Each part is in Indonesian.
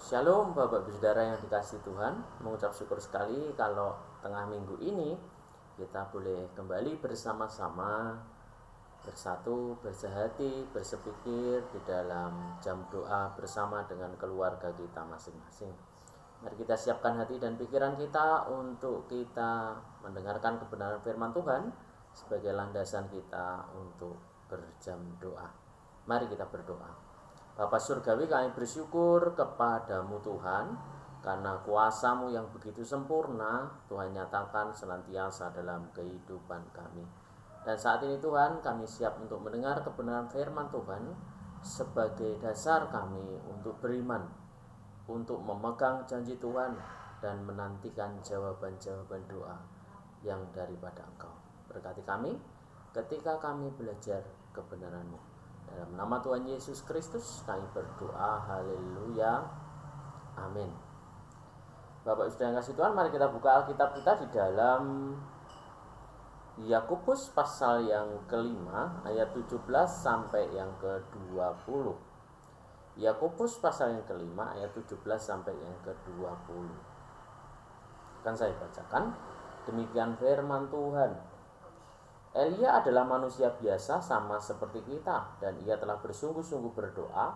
Shalom Bapak Ibu Saudara yang dikasihi Tuhan. Mengucap syukur sekali kalau tengah minggu ini kita boleh kembali bersama-sama, bersatu, bersehati, bersepikir di dalam jam doa bersama dengan keluarga kita masing-masing. Mari kita siapkan hati dan pikiran kita untuk kita mendengarkan kebenaran firman Tuhan sebagai landasan kita untuk berjam doa. Mari kita berdoa. Bapa Surgawi, kami bersyukur kepadamu Tuhan, karena kuasa-Mu yang begitu sempurna Tuhan nyatakan senantiasa dalam kehidupan kami. Dan saat ini Tuhan, kami siap untuk mendengar kebenaran firman Tuhan sebagai dasar kami untuk beriman, untuk memegang janji Tuhan dan menantikan jawaban-jawaban doa yang daripada Engkau. Berkati kami ketika kami belajar kebenaran-Mu. Dalam nama Tuhan Yesus Kristus kami berdoa, haleluya, amin. Bapak Ibu yang kasih Tuhan, mari kita buka Alkitab kita di dalam Yakobus pasal yang kelima ayat 17 sampai yang ke-20. Yakobus pasal yang kelima ayat 17 sampai yang ke-20. Akan saya bacakan. Demikian firman Tuhan. Elia adalah manusia biasa sama seperti kita, dan ia telah bersungguh-sungguh berdoa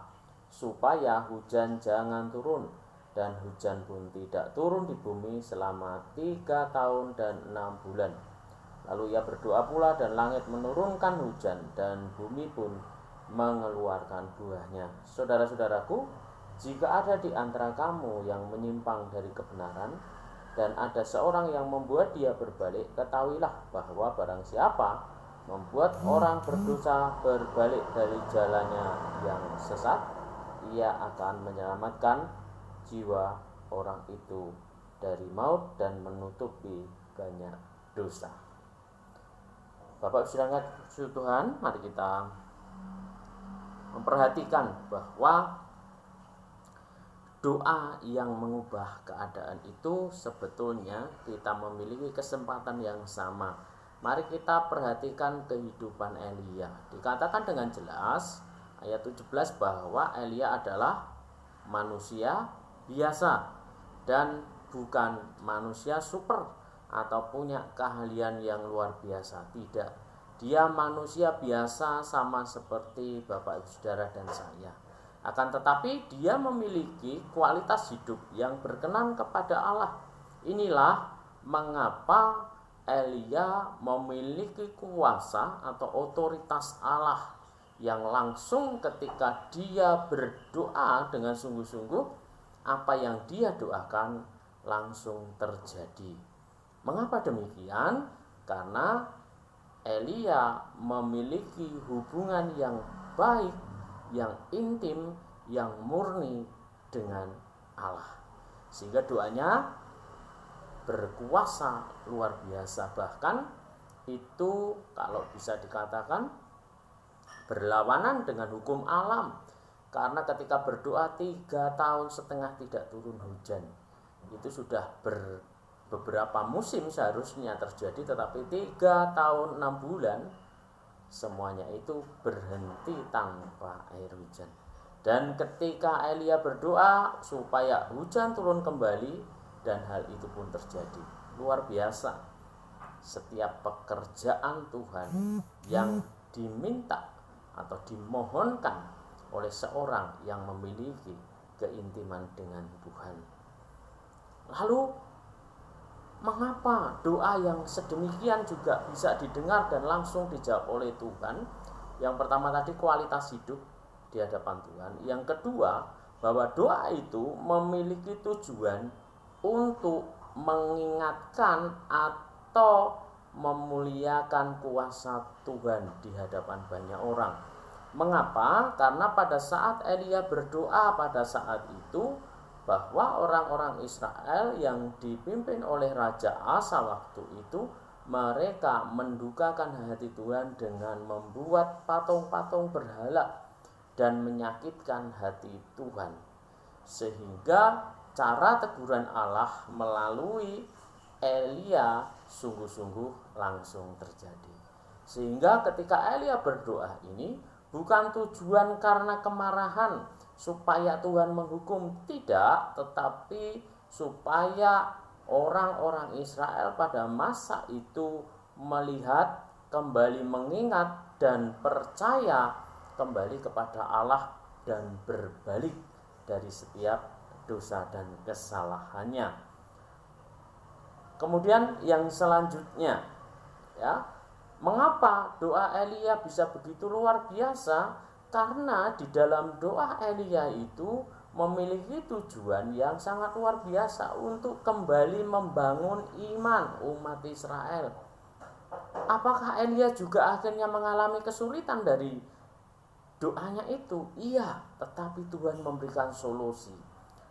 supaya hujan jangan turun, dan hujan pun tidak turun di bumi selama 3 tahun dan 6 bulan. Lalu ia berdoa pula dan langit menurunkan hujan dan bumi pun mengeluarkan buahnya. Saudara-saudaraku, jika ada di antara kamu yang menyimpang dari kebenaran, dan ada seorang yang membuat dia berbalik, ketahuilah bahwa barang siapa membuat orang berdosa berbalik dari jalannya yang sesat, ia akan menyelamatkan jiwa orang itu dari maut dan menutupi banyak dosa. Bapak Saudara Tuhan, mari kita memperhatikan bahwa doa yang mengubah keadaan itu sebetulnya kita memiliki kesempatan yang sama. Mari kita perhatikan kehidupan Elia. Dikatakan dengan jelas ayat 17 bahwa Elia adalah manusia biasa dan bukan manusia super atau punya keahlian yang luar biasa. Tidak. Dia manusia biasa sama seperti Bapak Ibu Saudara dan saya. Akan tetapi dia memiliki kualitas hidup yang berkenan kepada Allah. Inilah mengapa Elia memiliki kuasa atau otoritas Allah yang langsung ketika dia berdoa dengan sungguh-sungguh, apa yang dia doakan langsung terjadi. Mengapa demikian? Karena Elia memiliki hubungan yang baik, yang intim, yang murni dengan Allah, sehingga doanya berkuasa luar biasa. Bahkan itu kalau bisa dikatakan berlawanan dengan hukum alam, karena ketika berdoa 3,5 tahun tidak turun hujan, itu sudah beberapa musim seharusnya terjadi, tetapi 3 tahun 6 bulan semuanya itu berhenti tanpa air hujan. Dan ketika Elia berdoa supaya hujan turun kembali, dan hal itu pun terjadi. Luar biasa. Setiap pekerjaan Tuhan yang diminta atau dimohonkan oleh seorang yang memiliki keintiman dengan Tuhan. Lalu mengapa doa yang sedemikian juga bisa didengar dan langsung dijawab oleh Tuhan? Yang pertama tadi kualitas hidup di hadapan Tuhan. Yang kedua, bahwa doa itu memiliki tujuan untuk mengingatkan atau memuliakan kuasa Tuhan di hadapan banyak orang. Mengapa? Karena pada saat Elia berdoa pada saat itu, bahwa orang-orang Israel yang dipimpin oleh Raja Asa waktu itu, mereka mendukakan hati Tuhan dengan membuat patung-patung berhala dan menyakitkan hati Tuhan. Sehingga cara teguran Allah melalui Elia sungguh-sungguh langsung terjadi. Sehingga ketika Elia berdoa ini bukan tujuan karena kemarahan, supaya Tuhan menghukum, tidak, tetapi supaya orang-orang Israel pada masa itu melihat, kembali mengingat dan percaya kembali kepada Allah dan berbalik dari setiap dosa dan kesalahannya. Kemudian yang selanjutnya, ya, mengapa doa Elia bisa begitu luar biasa? Karena di dalam doa Elia itu memiliki tujuan yang sangat luar biasa untuk kembali membangun iman umat Israel. Apakah Elia juga akhirnya mengalami kesulitan dari doanya itu? Iya, tetapi Tuhan memberikan solusi.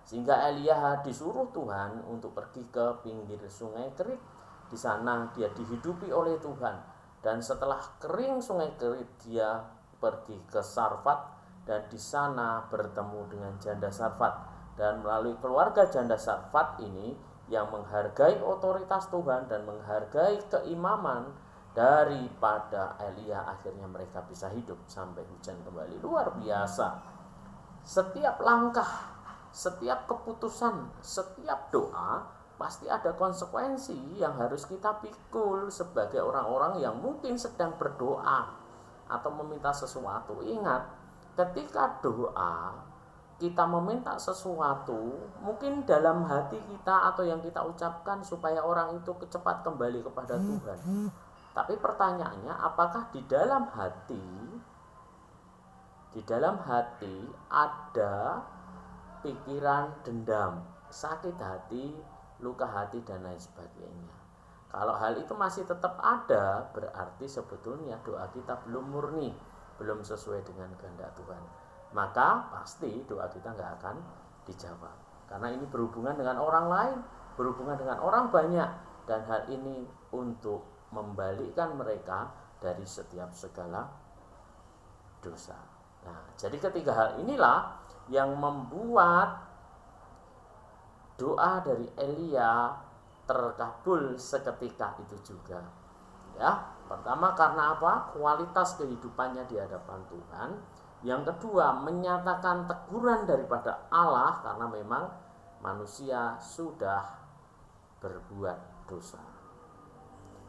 Sehingga Elia disuruh Tuhan untuk pergi ke pinggir sungai Kerit. Di sana dia dihidupi oleh Tuhan. Dan setelah kering sungai Kerit, dia pergi ke Sarfat dan di sana bertemu dengan janda Sarfat. Dan melalui keluarga janda Sarfat ini yang menghargai otoritas Tuhan dan menghargai keimaman daripada Elia, akhirnya mereka bisa hidup sampai hujan kembali. Luar biasa. Setiap langkah, setiap keputusan, setiap doa pasti ada konsekuensi yang harus kita pikul sebagai orang-orang yang mungkin sedang berdoa atau meminta sesuatu. Ingat, ketika doa kita meminta sesuatu, mungkin dalam hati kita atau yang kita ucapkan supaya orang itu cepat kembali kepada Tuhan. Tapi pertanyaannya, apakah di dalam hati ada pikiran dendam, sakit hati, luka hati, dan lain sebagainya? Kalau hal itu masih tetap ada, berarti sebetulnya doa kita belum murni, belum sesuai dengan kehendak Tuhan. Maka pasti doa kita nggak akan dijawab. Karena ini berhubungan dengan orang lain, berhubungan dengan orang banyak, dan hal ini untuk membalikkan mereka dari setiap segala dosa. Nah, jadi ketiga hal inilah yang membuat doa dari Elia terkabul seketika itu juga. Ya, pertama karena apa? Kualitas kehidupannya di hadapan Tuhan. Yang kedua, menyatakan teguran daripada Allah karena memang manusia sudah berbuat dosa.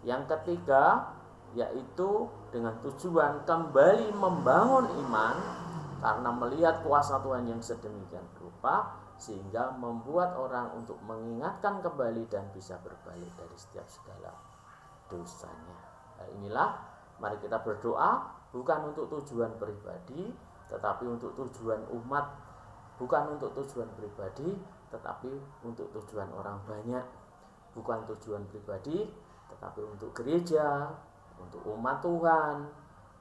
Yang ketiga, yaitu dengan tujuan kembali membangun iman karena melihat kuasa Tuhan yang sedemikian rupa, sehingga membuat orang untuk mengingatkan kembali dan bisa berbalik dari setiap segala dosanya. Nah, inilah mari kita berdoa bukan untuk tujuan pribadi, tetapi untuk tujuan umat, bukan untuk tujuan pribadi, tetapi untuk tujuan orang banyak, bukan tujuan pribadi, tetapi untuk gereja, untuk umat Tuhan,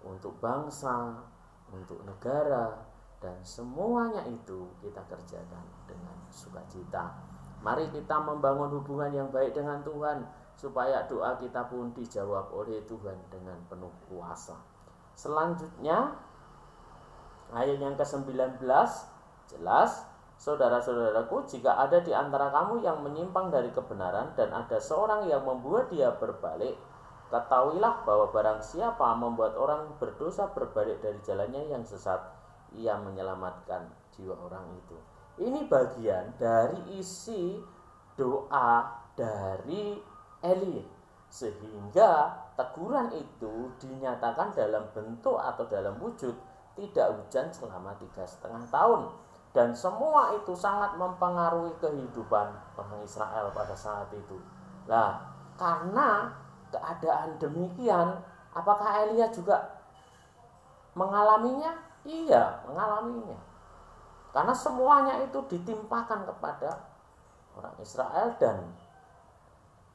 untuk bangsa, untuk negara, dan semuanya itu kita kerjakan dengan sukacita. Mari kita membangun hubungan yang baik dengan Tuhan, supaya doa kita pun dijawab oleh Tuhan dengan penuh kuasa. Selanjutnya, ayat yang ke-19 jelas, saudara-saudaraku, jika ada di antara kamu yang menyimpang dari kebenaran dan ada seorang yang membuat dia berbalik, ketahuilah bahwa barang siapa membuat orang berdosa berbalik dari jalannya yang sesat, ia menyelamatkan jiwa orang itu. Ini bagian dari isi doa dari Eli, sehingga teguran itu dinyatakan dalam bentuk atau dalam wujud tidak hujan selama 3,5 tahun. Dan semua itu sangat mempengaruhi kehidupan orang Israel pada saat itu. Nah, karena keadaan demikian, apakah Elia juga mengalaminya? Iya, mengalaminya. Karena semuanya itu ditimpakan kepada orang Israel, dan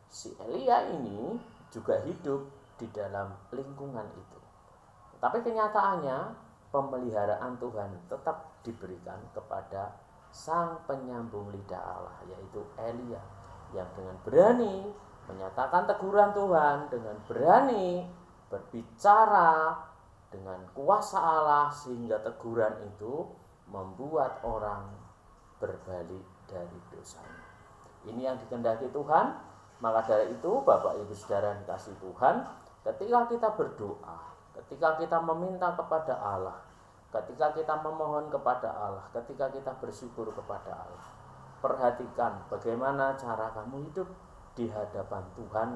si Elia ini juga hidup di dalam lingkungan itu. Tapi kenyataannya pemeliharaan Tuhan tetap diberikan kepada sang penyambung lidah Allah, yaitu Elia, yang dengan berani menyatakan teguran Tuhan, dengan berani berbicara dengan kuasa Allah, sehingga teguran itu membuat orang berbalik dari dosanya. Ini yang dikehendaki Tuhan. Maka dari itu, Bapak Ibu Saudara dikasihi Tuhan, ketika kita berdoa, ketika kita meminta kepada Allah, ketika kita memohon kepada Allah, ketika kita bersyukur kepada Allah, perhatikan bagaimana cara kamu hidup di hadapan Tuhan,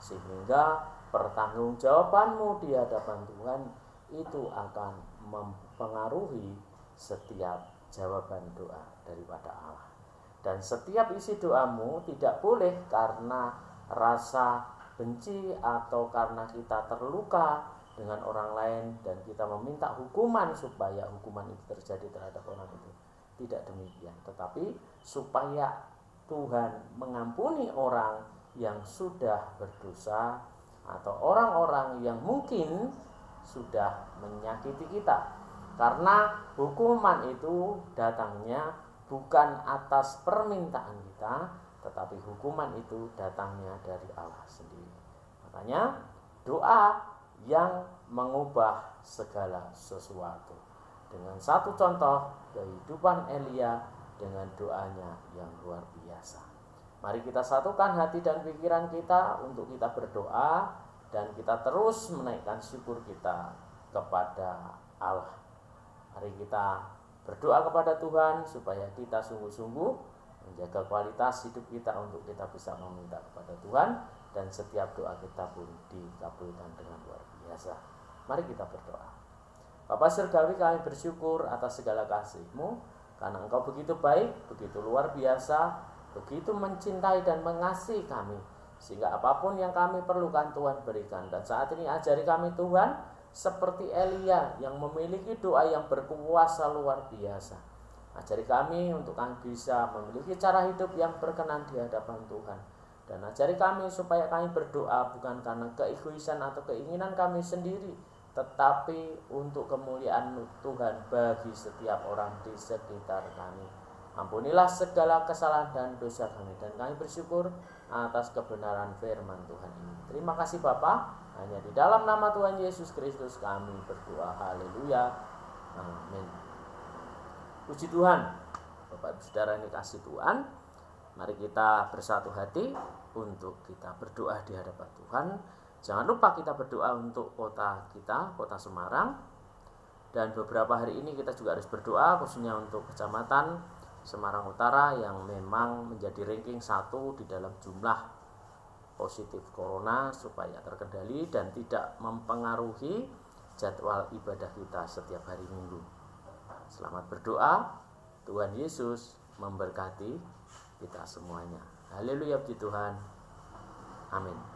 sehingga pertanggungjawabanmu di hadapan Tuhan itu akan mempengaruhi setiap jawaban doa daripada Allah. Dan setiap isi doamu tidak boleh karena rasa benci atau karena kita terluka dengan orang lain dan kita meminta hukuman supaya hukuman itu terjadi terhadap orang itu. Tidak demikian, tetapi supaya Tuhan mengampuni orang yang sudah berdosa atau orang-orang yang mungkin sudah menyakiti kita. Karena hukuman itu datangnya bukan atas permintaan kita, tetapi hukuman itu datangnya dari Allah sendiri. Makanya doa yang mengubah segala sesuatu. Dengan satu contoh kehidupan Elia dengan doanya yang luar biasa. Mari kita satukan hati dan pikiran kita untuk kita berdoa dan kita terus menaikkan syukur kita kepada Allah. Mari kita berdoa kepada Tuhan supaya kita sungguh-sungguh menjaga kualitas hidup kita untuk kita bisa meminta kepada Tuhan dan setiap doa kita pun dikabulkan dengan luar biasa. Mari kita berdoa. Bapa Surgawi, kami bersyukur atas segala kasih-Mu karena Engkau begitu baik, begitu luar biasa, begitu mencintai dan mengasihi kami, sehingga apapun yang kami perlukan Tuhan berikan. Dan saat ini ajari kami Tuhan seperti Elia yang memiliki doa yang berkuasa luar biasa. Ajari kami untuk kami bisa memiliki cara hidup yang berkenan di hadapan Tuhan. Dan ajari kami supaya kami berdoa bukan karena keegoisan atau keinginan kami sendiri, tetapi untuk kemuliaan Tuhan bagi setiap orang di sekitar kami. Ampunilah segala kesalahan dan dosa kami, dan kami bersyukur atas kebenaran firman Tuhan ini. Terima kasih Bapa. Hanya di dalam nama Tuhan Yesus Kristus kami berdoa. Haleluya. Amin. Puji Tuhan. Bapak Ibu Saudara ini kasih Tuhan. Mari kita bersatu hati untuk kita berdoa di hadapan Tuhan. Jangan lupa kita berdoa untuk kota kita, kota Semarang. Dan beberapa hari ini kita juga harus berdoa khususnya untuk Kecamatan Semarang Utara yang memang menjadi ranking 1 di dalam jumlah positif corona supaya terkendali dan tidak mempengaruhi jadwal ibadah kita setiap hari Minggu. Selamat berdoa. Tuhan Yesus memberkati kita semuanya. Haleluya, puji Tuhan. Amin.